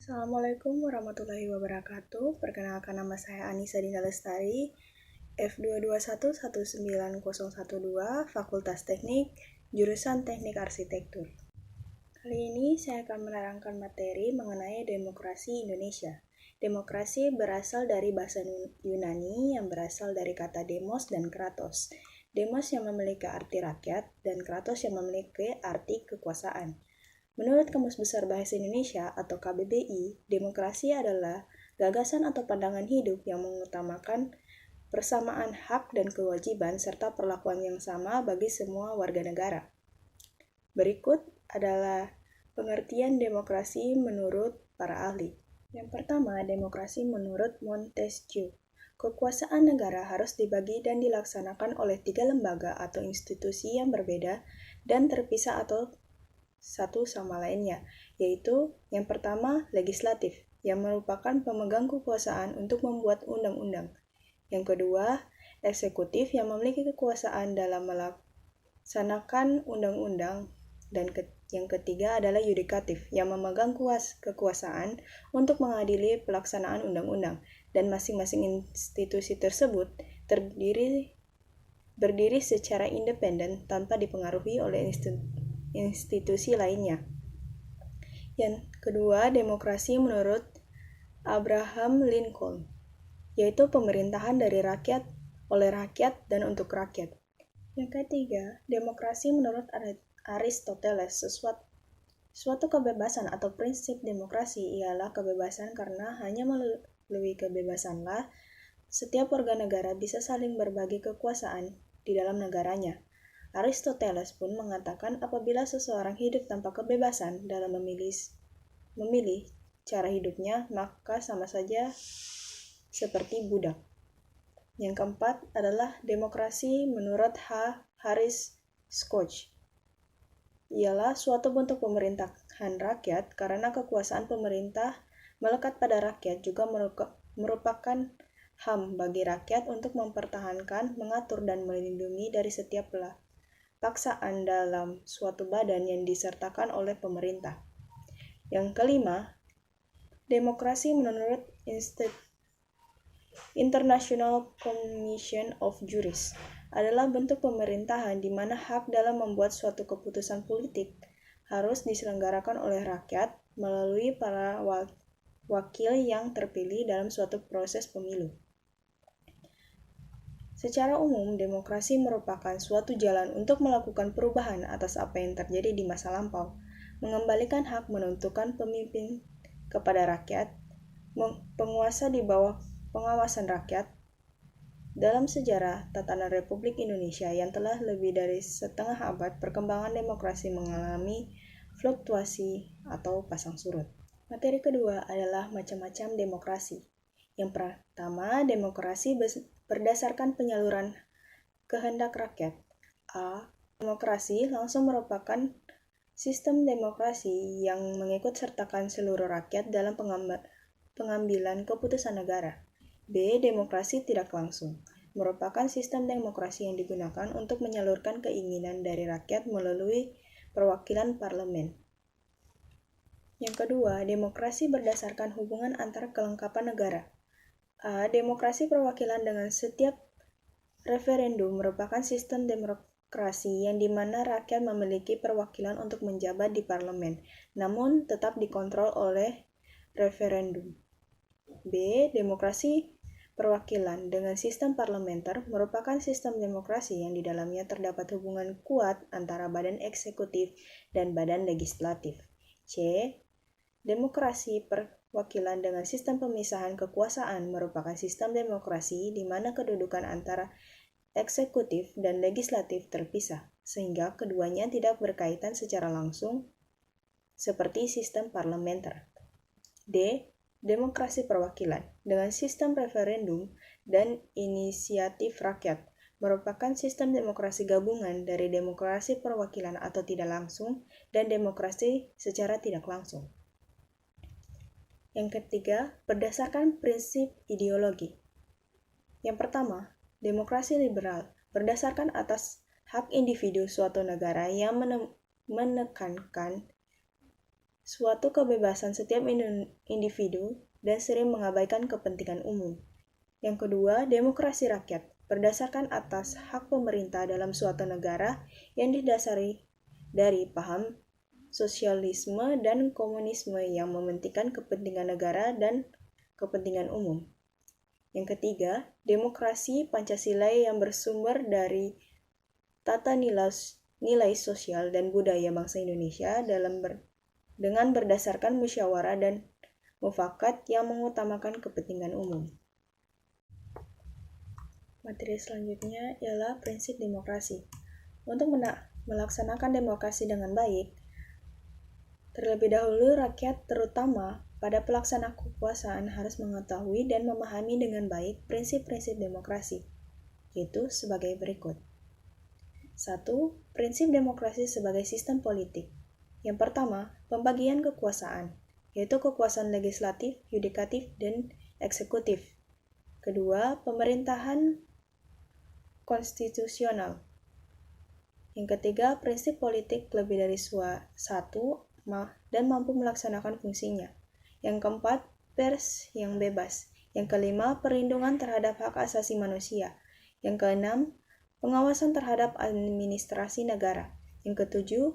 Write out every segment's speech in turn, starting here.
Assalamualaikum warahmatullahi wabarakatuh. Perkenalkan, nama saya Anissa Dinda Lestari, F221-19012, Fakultas Teknik, jurusan Teknik Arsitektur. Kali ini saya akan menerangkan materi mengenai demokrasi Indonesia. Demokrasi berasal dari bahasa Yunani yang berasal dari kata demos dan kratos. Demos yang memiliki arti rakyat dan kratos yang memiliki arti kekuasaan. Menurut Kamus Besar Bahasa Indonesia atau KBBI, demokrasi adalah gagasan atau pandangan hidup yang mengutamakan persamaan hak dan kewajiban serta perlakuan yang sama bagi semua warga negara. Berikut adalah pengertian demokrasi menurut para ahli. Yang pertama, demokrasi menurut Montesquieu. Kekuasaan negara harus dibagi dan dilaksanakan oleh 3 lembaga atau institusi yang berbeda dan terpisah atau satu sama lainnya, yaitu yang pertama legislatif, yang merupakan pemegang kekuasaan untuk membuat undang-undang. Yang kedua, eksekutif, yang memiliki kekuasaan dalam melaksanakan undang-undang. Dan yang ketiga adalah yudikatif, yang memegang kekuasaan untuk mengadili pelaksanaan undang-undang. Dan masing-masing institusi tersebut berdiri secara independen tanpa dipengaruhi oleh institusi lainnya. Yang kedua, demokrasi menurut Abraham Lincoln, yaitu pemerintahan dari rakyat, oleh rakyat, dan untuk rakyat. Yang ketiga, demokrasi menurut Aristoteles. Suatu kebebasan atau prinsip demokrasi ialah kebebasan karena hanya melalui kebebasanlah setiap warga negara bisa saling berbagi kekuasaan di dalam negaranya. Aristoteles pun mengatakan apabila seseorang hidup tanpa kebebasan dalam memilih cara hidupnya, maka sama saja seperti budak. Yang keempat adalah demokrasi menurut Harris Scott. Ialah suatu bentuk pemerintahan rakyat karena kekuasaan pemerintah melekat pada rakyat juga merupakan HAM bagi rakyat untuk mempertahankan, mengatur, dan melindungi dari setiap paksaan dalam suatu badan yang disertakan oleh pemerintah. Yang kelima, demokrasi menurut International Commission of Justice adalah bentuk pemerintahan di mana hak dalam membuat suatu keputusan politik harus diselenggarakan oleh rakyat melalui para wakil yang terpilih dalam suatu proses pemilu. Secara umum, demokrasi merupakan suatu jalan untuk melakukan perubahan atas apa yang terjadi di masa lampau, mengembalikan hak menentukan pemimpin kepada rakyat, penguasa di bawah pengawasan rakyat. Dalam sejarah tatanan Republik Indonesia yang telah lebih dari setengah abad, perkembangan demokrasi mengalami fluktuasi atau pasang surut. Materi kedua adalah macam-macam demokrasi. Yang pertama, demokrasi berdasarkan penyaluran kehendak rakyat. A. Demokrasi langsung merupakan sistem demokrasi yang mengikut sertakan seluruh rakyat dalam pengambilan keputusan negara. B. Demokrasi tidak langsung merupakan sistem demokrasi yang digunakan untuk menyalurkan keinginan dari rakyat melalui perwakilan parlemen. Yang kedua, demokrasi berdasarkan hubungan antar kelengkapan negara. A. Demokrasi perwakilan dengan setiap referendum merupakan sistem demokrasi yang dimana rakyat memiliki perwakilan untuk menjabat di parlemen, namun tetap dikontrol oleh referendum. B. Demokrasi perwakilan dengan sistem parlementer merupakan sistem demokrasi yang di dalamnya terdapat hubungan kuat antara badan eksekutif dan badan legislatif. C. Demokrasi perwakilan dengan sistem pemisahan kekuasaan merupakan sistem demokrasi di mana kedudukan antara eksekutif dan legislatif terpisah, sehingga keduanya tidak berkaitan secara langsung seperti sistem parlementer. D. Demokrasi perwakilan dengan sistem referendum dan inisiatif rakyat merupakan sistem demokrasi gabungan dari demokrasi perwakilan atau tidak langsung dan demokrasi secara tidak langsung. Yang ketiga, berdasarkan prinsip ideologi. Yang pertama, demokrasi liberal berdasarkan atas hak individu suatu negara yang menekankan suatu kebebasan setiap individu dan sering mengabaikan kepentingan umum. Yang kedua, demokrasi rakyat berdasarkan atas hak pemerintah dalam suatu negara yang didasari dari paham sosialisme dan komunisme yang mementingkan kepentingan negara dan kepentingan umum. Yang ketiga, demokrasi Pancasila yang bersumber dari tata nilai sosial dan budaya bangsa Indonesia dengan berdasarkan musyawarah dan mufakat yang mengutamakan kepentingan umum. Materi selanjutnya ialah prinsip demokrasi. Untuk melaksanakan demokrasi dengan baik, terlebih dahulu rakyat terutama pada pelaksana kekuasaan harus mengetahui dan memahami dengan baik prinsip-prinsip demokrasi, yaitu sebagai berikut. 1. Prinsip demokrasi sebagai sistem politik. Yang pertama, pembagian kekuasaan, yaitu kekuasaan legislatif, yudikatif, dan eksekutif. Kedua, pemerintahan konstitusional. Yang ketiga, prinsip politik lebih dari satu dan mampu melaksanakan fungsinya. Yang keempat, pers yang bebas. Yang kelima, perlindungan terhadap hak asasi manusia. Yang keenam, pengawasan terhadap administrasi negara. Yang ketujuh,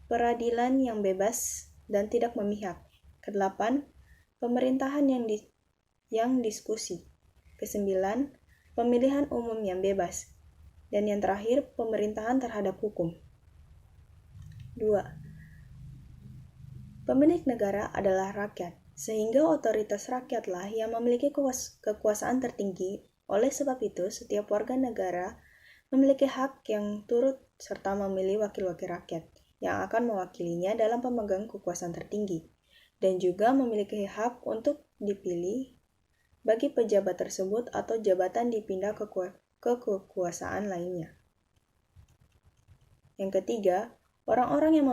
peradilan yang bebas dan tidak memihak. Kedelapan, pemerintahan yang diskusi. Kesembilan, pemilihan umum yang bebas. Dan yang terakhir, pemerintahan terhadap hukum. 2. Pemilik negara adalah rakyat, sehingga otoritas rakyatlah yang memiliki kekuasaan tertinggi. Oleh sebab itu, setiap warga negara memiliki hak yang turut serta memilih wakil-wakil rakyat yang akan mewakilinya dalam pemegang kekuasaan tertinggi, dan juga memiliki hak untuk dipilih bagi pejabat tersebut atau jabatan dipindah ke kekuasaan lainnya. Yang ketiga, orang-orang yang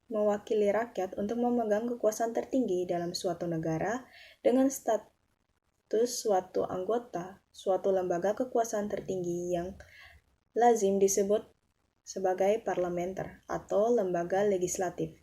mewakili rakyat untuk memegang kekuasaan tertinggi dalam suatu negara dengan status suatu anggota suatu lembaga kekuasaan tertinggi yang lazim disebut sebagai parlementer atau lembaga legislatif,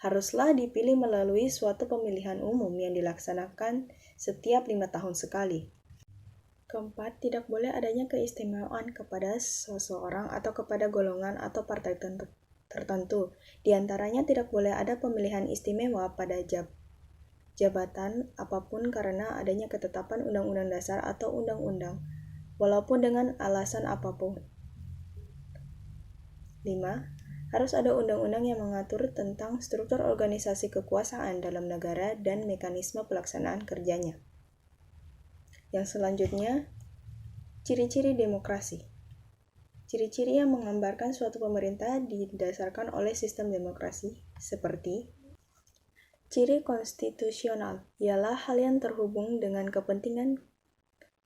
haruslah dipilih melalui suatu pemilihan umum yang dilaksanakan setiap 5 tahun sekali. Keempat, tidak boleh adanya keistimewaan kepada seseorang atau kepada golongan atau partai tertentu. Di antaranya tidak boleh ada pemilihan istimewa pada jabatan apapun karena adanya ketetapan Undang-Undang Dasar atau Undang-Undang, walaupun dengan alasan apapun. 5. Harus ada undang-undang yang mengatur tentang struktur organisasi kekuasaan dalam negara dan mekanisme pelaksanaan kerjanya. Yang selanjutnya, ciri-ciri demokrasi. Ciri-ciri yang menggambarkan suatu pemerintah didasarkan oleh sistem demokrasi seperti ciri konstitusional ialah hal yang terhubung dengan kepentingan,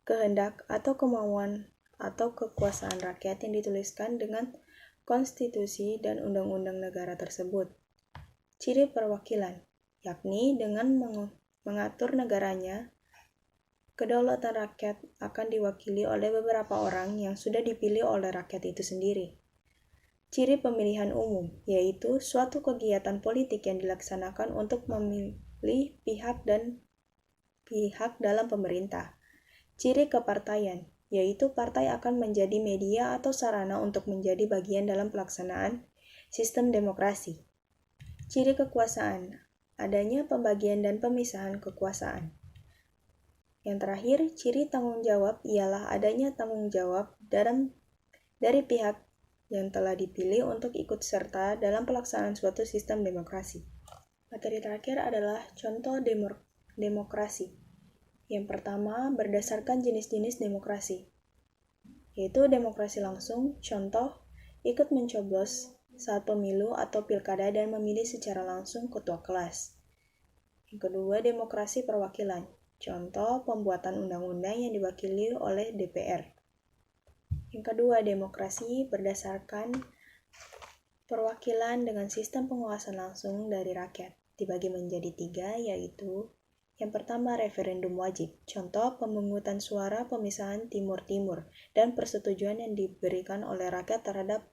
kehendak, atau kemauan atau kekuasaan rakyat yang dituliskan dengan konstitusi dan undang-undang negara tersebut. Ciri perwakilan, yakni dengan mengatur negaranya, kedaulatan rakyat akan diwakili oleh beberapa orang yang sudah dipilih oleh rakyat itu sendiri. Ciri pemilihan umum, yaitu suatu kegiatan politik yang dilaksanakan untuk memilih pihak dalam pemerintah. Ciri kepartaian, yaitu partai akan menjadi media atau sarana untuk menjadi bagian dalam pelaksanaan sistem demokrasi. Ciri kekuasaan, adanya pembagian dan pemisahan kekuasaan. Yang terakhir, ciri tanggung jawab ialah adanya tanggung jawab dari pihak yang telah dipilih untuk ikut serta dalam pelaksanaan suatu sistem demokrasi. Materi terakhir adalah contoh demokrasi. Yang pertama, berdasarkan jenis-jenis demokrasi, yaitu demokrasi langsung, contoh, ikut mencoblos saat pemilu atau pilkada dan memilih secara langsung ketua kelas. Yang kedua, demokrasi perwakilan, contoh, pembuatan undang-undang yang diwakili oleh DPR. Yang kedua, demokrasi berdasarkan perwakilan dengan sistem penguasaan langsung dari rakyat, dibagi menjadi 3, yaitu yang pertama, referendum wajib, contoh pemungutan suara pemisahan Timur-Timur dan persetujuan yang diberikan oleh rakyat terhadap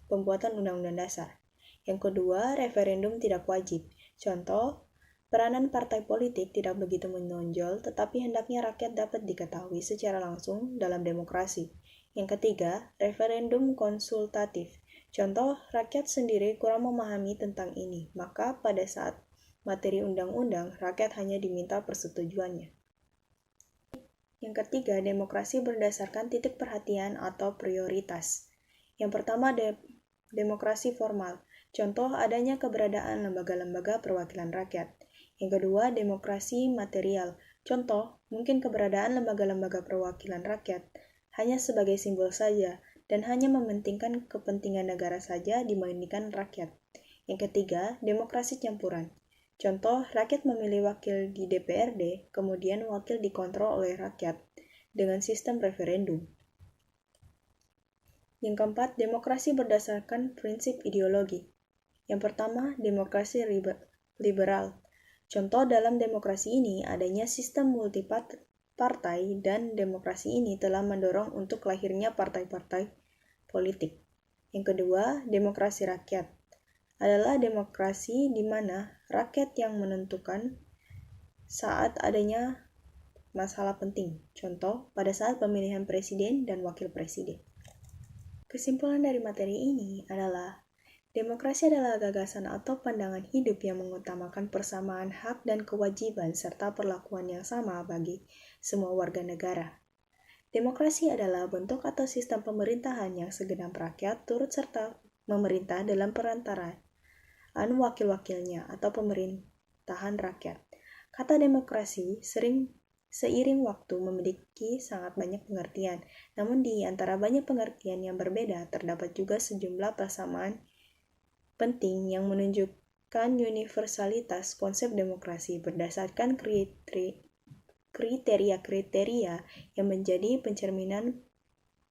pembuatan Undang-Undang Dasar. Yang kedua, referendum tidak wajib, Contoh, peranan partai politik tidak begitu menonjol, tetapi hendaknya rakyat dapat diketahui secara langsung dalam demokrasi. Yang ketiga, referendum konsultatif. Contoh, rakyat sendiri kurang memahami tentang ini, maka pada saat materi undang-undang, rakyat hanya diminta persetujuannya. Yang ketiga, demokrasi berdasarkan titik perhatian atau prioritas. Yang pertama, demokrasi formal. Contoh, adanya keberadaan lembaga-lembaga perwakilan rakyat. Yang kedua, demokrasi material. Contoh, mungkin keberadaan lembaga-lembaga perwakilan rakyat hanya sebagai simbol saja dan hanya mementingkan kepentingan negara saja dibandingkan rakyat. Yang ketiga, demokrasi campuran. Contoh, rakyat memilih wakil di DPRD, kemudian wakil dikontrol oleh rakyat dengan sistem referendum. Yang keempat, demokrasi berdasarkan prinsip ideologi. Yang pertama, demokrasi liberal. Contoh dalam demokrasi ini adanya sistem multipartai dan demokrasi ini telah mendorong untuk lahirnya partai-partai politik. Yang kedua, demokrasi rakyat adalah demokrasi di mana rakyat yang menentukan saat adanya masalah penting. Contoh, pada saat pemilihan presiden dan wakil presiden. Kesimpulan dari materi ini adalah demokrasi adalah gagasan atau pandangan hidup yang mengutamakan persamaan hak dan kewajiban serta perlakuan yang sama bagi semua warga negara. Demokrasi adalah bentuk atau sistem pemerintahan yang segenap rakyat turut serta memerintah dalam perantaraan wakil-wakilnya atau pemerintahan rakyat. Kata demokrasi seiring waktu memiliki sangat banyak pengertian, namun di antara banyak pengertian yang berbeda terdapat juga sejumlah persamaan penting yang menunjukkan universalitas konsep demokrasi berdasarkan kriteria-kriteria yang menjadi pencerminan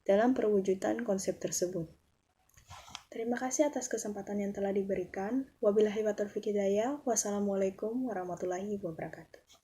dalam perwujudan konsep tersebut. Terima kasih atas kesempatan yang telah diberikan. Wabillahi taufiq hidayah. Wassalamualaikum warahmatullahi wabarakatuh.